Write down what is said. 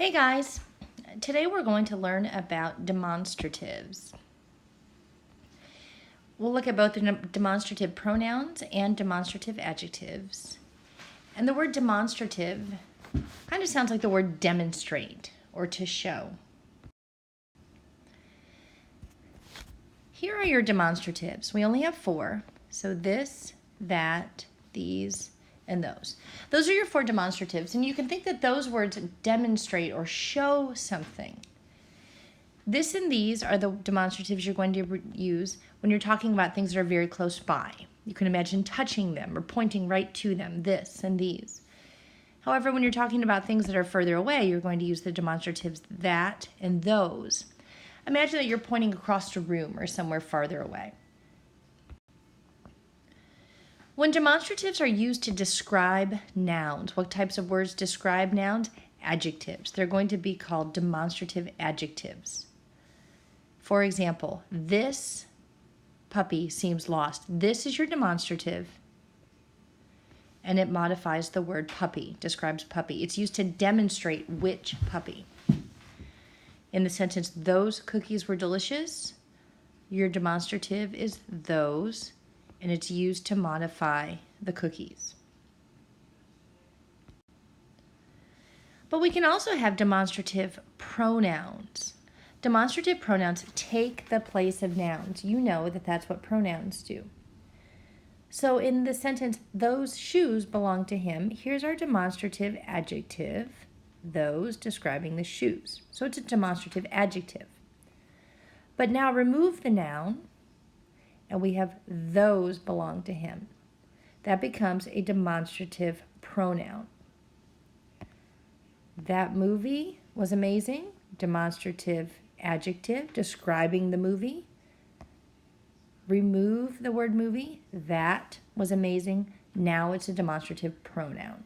Hey guys, today we're going to learn about demonstratives. We'll look at both the demonstrative pronouns and demonstrative adjectives. And the word demonstrative kind of sounds like the word demonstrate or to show. Here are your demonstratives. We only have 4. So this, that, these, and those. Those are your 4 demonstratives, and you can think that those words demonstrate or show something. This and these are the demonstratives you're going to use when you're talking about things that are very close by. You can imagine touching them or pointing right to them, this and these. However, when you're talking about things that are further away, you're going to use the demonstratives that and those. Imagine that you're pointing across a room or somewhere farther away. When demonstratives are used to describe nouns, what types of words describe nouns? Adjectives. They're going to be called demonstrative adjectives. For example, this puppy seems lost. This is your demonstrative, and it modifies the word puppy, describes puppy. It's used to demonstrate which puppy. In the sentence, those cookies were delicious, your demonstrative is those, and it's used to modify the cookies. But we can also have demonstrative pronouns. Demonstrative pronouns take the place of nouns. You know that that's what pronouns do. So in the sentence, those shoes belong to him, here's our demonstrative adjective, those, describing the shoes. So it's a demonstrative adjective. But now remove the noun, and we have those belong to him. That becomes a demonstrative pronoun. That movie was amazing. Demonstrative adjective describing the movie. Remove the word movie. That was amazing. Now it's a demonstrative pronoun.